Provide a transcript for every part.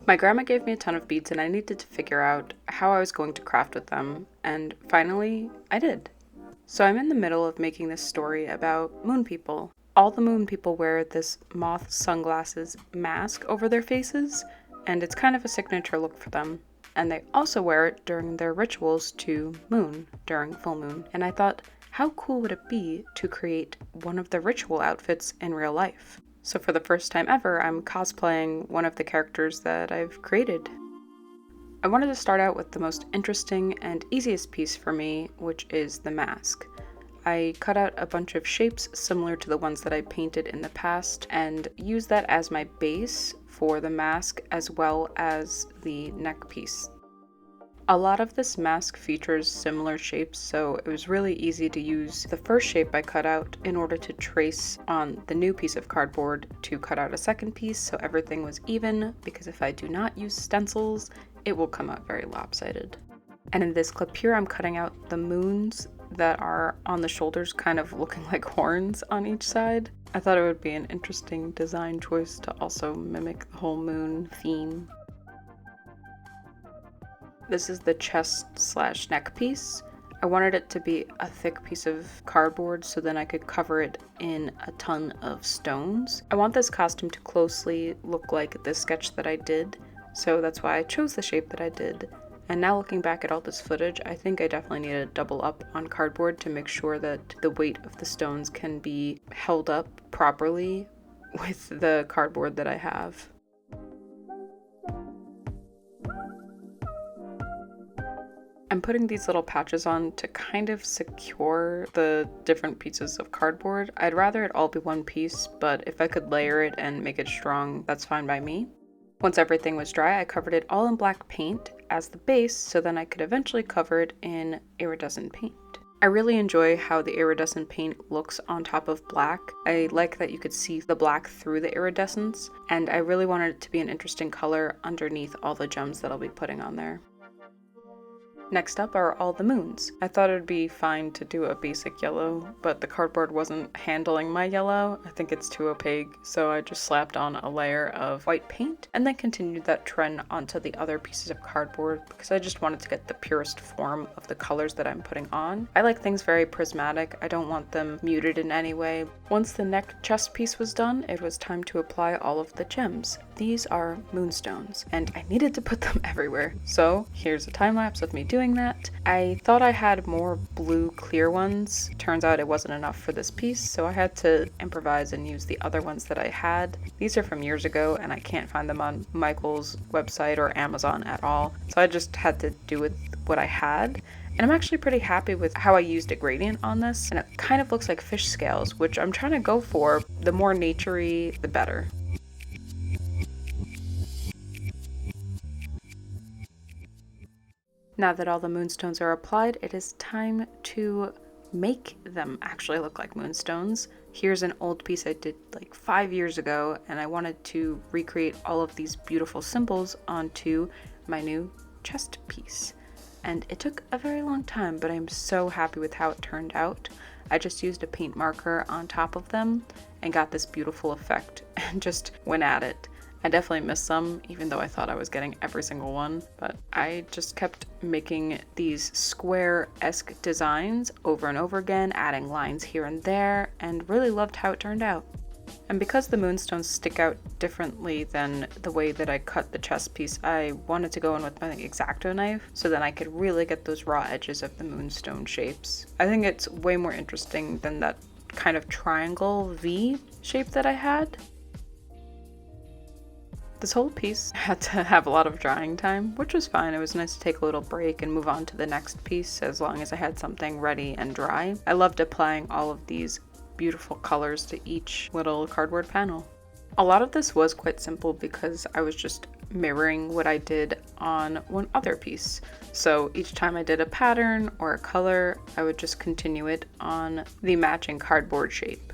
My grandma gave me a ton of beads and I needed to figure out how I was going to craft with them, and finally, I did. So I'm in the middle of making this story about moon people. All the moon people wear this moth sunglasses mask over their faces, and it's kind of a signature look for them. And they also wear it during their rituals to moon, during full moon. And I thought, how cool would it be to create one of the ritual outfits in real life? So for the first time ever, I'm cosplaying one of the characters that I've created. I wanted to start out with the most interesting and easiest piece for me, which is the mask. I cut out a bunch of shapes similar to the ones that I painted in the past and used that as my base for the mask as well as the neck piece. A lot of this mask features similar shapes, so it was really easy to use the first shape I cut out in order to trace on the new piece of cardboard to cut out a second piece so everything was even, because if I do not use stencils, it will come out very lopsided. And in this clip here, I'm cutting out the moons that are on the shoulders, kind of looking like horns on each side. I thought it would be an interesting design choice to also mimic the whole moon theme. This is the chest/neck piece. I wanted it to be a thick piece of cardboard so then I could cover it in a ton of stones. I want this costume to closely look like the sketch that I did, so that's why I chose the shape that I did. And now looking back at all this footage, I think I definitely need to double up on cardboard to make sure that the weight of the stones can be held up properly with the cardboard that I have. I'm putting these little patches on to kind of secure the different pieces of cardboard. I'd rather it all be one piece, but if I could layer it and make it strong, that's fine by me. Once everything was dry, I covered it all in black paint as the base, so then I could eventually cover it in iridescent paint. I really enjoy how the iridescent paint looks on top of black. I like that you could see the black through the iridescence, and I really wanted it to be an interesting color underneath all the gems that I'll be putting on there. Next up are all the moons. I thought it would be fine to do a basic yellow, but the cardboard wasn't handling my yellow. I think it's too opaque, so I just slapped on a layer of white paint and then continued that trend onto the other pieces of cardboard because I just wanted to get the purest form of the colors that I'm putting on. I like things very prismatic. I don't want them muted in any way. Once the neck chest piece was done, it was time to apply all of the gems. These are moonstones, and I needed to put them everywhere. So here's a time lapse of me doing that. I thought I had more blue clear ones. Turns out it wasn't enough for this piece, so I had to improvise and use the other ones that I had. These are from years ago and I can't find them on Michael's website or Amazon at all, so I just had to do with what I had. And I'm actually pretty happy with how I used a gradient on this, and it kind of looks like fish scales, which I'm trying to go for. The more naturey, the better. Now that all the moonstones are applied, it is time to make them actually look like moonstones. Here's an old piece I did like 5 years ago, and I wanted to recreate all of these beautiful symbols onto my new chest piece. And it took a very long time, but I'm so happy with how it turned out. I just used a paint marker on top of them and got this beautiful effect and just went at it. I definitely missed some, even though I thought I was getting every single one, but I just kept making these square-esque designs over and over again, adding lines here and there, and really loved how it turned out. And because the moonstones stick out differently than the way that I cut the chest piece, I wanted to go in with my exacto knife so then I could really get those raw edges of the moonstone shapes. I think it's way more interesting than that kind of triangle V shape that I had. This whole piece had to have a lot of drying time, which was fine. It was nice to take a little break and move on to the next piece as long as I had something ready and dry. I loved applying all of these beautiful colors to each little cardboard panel. A lot of this was quite simple because I was just mirroring what I did on one other piece. So each time I did a pattern or a color, I would just continue it on the matching cardboard shape.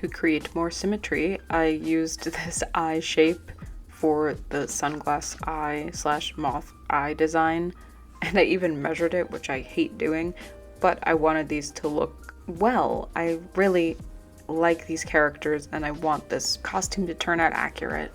To create more symmetry, I used this eye shape for the sunglass eye slash moth eye design, and I even measured it, which I hate doing, but I wanted these to look well. I really like these characters and I want this costume to turn out accurate.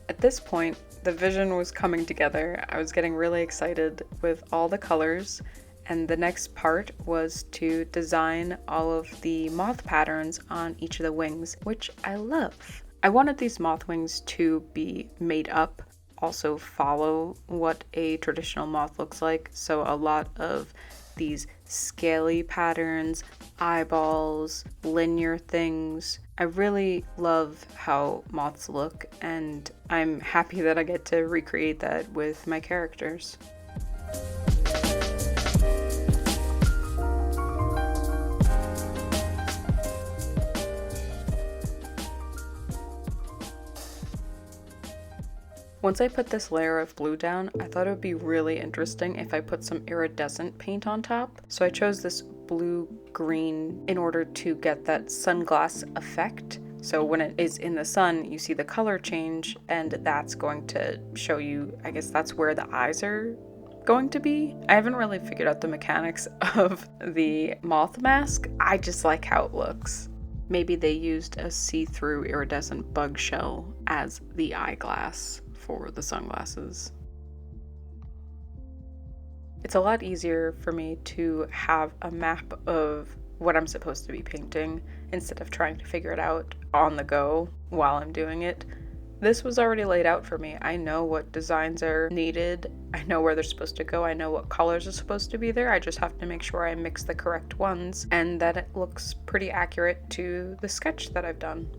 At this point, the vision was coming together. I was getting really excited with all the colors, and the next part was to design all of the moth patterns on each of the wings, which I love. I wanted these moth wings to be made up, also follow what a traditional moth looks like, so a lot of these scaly patterns, eyeballs, linear things. I really love how moths look, and I'm happy that I get to recreate that with my characters. Once I put this layer of glue down, I thought it would be really interesting if I put some iridescent paint on top. So I chose this blue-green in order to get that sunglass effect. So when it is in the sun, you see the color change, and that's going to show you, I guess that's where the eyes are going to be. I haven't really figured out the mechanics of the moth mask. I just like how it looks. Maybe they used a see-through iridescent bug shell as the eyeglass for the sunglasses. It's a lot easier for me to have a map of what I'm supposed to be painting instead of trying to figure it out on the go while I'm doing it. This was already laid out for me. I know what designs are needed. I know where they're supposed to go. I know what colors are supposed to be there. I just have to make sure I mix the correct ones and that it looks pretty accurate to the sketch that I've done.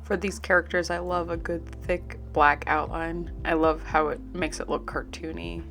For these characters, I love a good thick black outline. I love how it makes it look cartoony.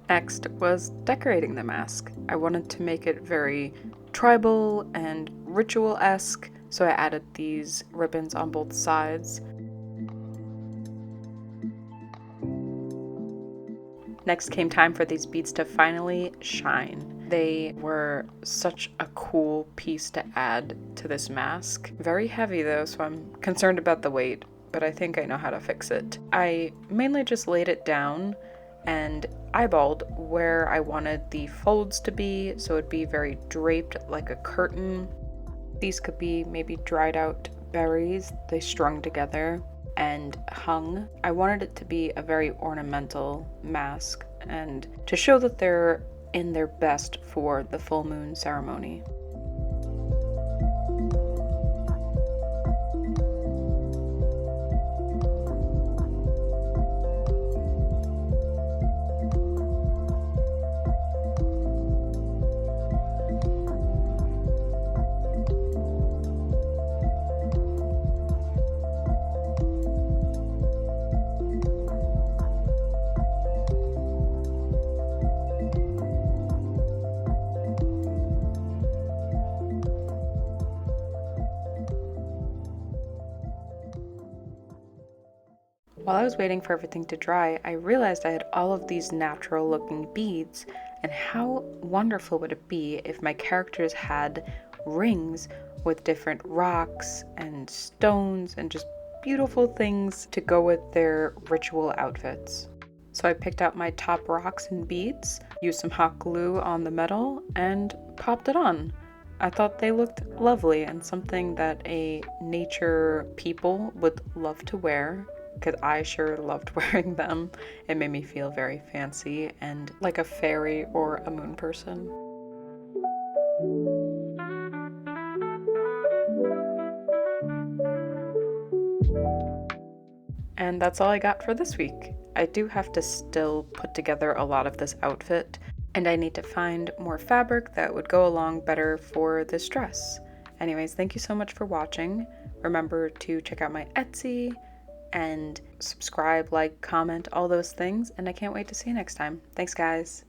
Next was decorating the mask. I wanted to make it very tribal and ritual-esque, so I added these ribbons on both sides. Next came time for these beads to finally shine. They were such a cool piece to add to this mask. Very heavy though, so I'm concerned about the weight, but I think I know how to fix it. I mainly just laid it down and eyeballed where I wanted the folds to be, so it'd be very draped like a curtain. These could be maybe dried out berries they strung together and hung. I wanted it to be a very ornamental mask and to show that they're in their best for the full moon ceremony. While I was waiting for everything to dry, I realized I had all of these natural looking beads, and how wonderful would it be if my characters had rings with different rocks and stones and just beautiful things to go with their ritual outfits. So I picked out my top rocks and beads, used some hot glue on the metal, and popped it on. I thought they looked lovely and something that a nature people would love to wear, because I sure loved wearing them. It made me feel very fancy and like a fairy or a moon person. And that's all I got for this week. I do have to still put together a lot of this outfit, and I need to find more fabric that would go along better for this dress. Anyways, thank you so much for watching. Remember to check out my Etsy and subscribe, like, comment, all those things, and I can't wait to see you next time. Thanks, guys.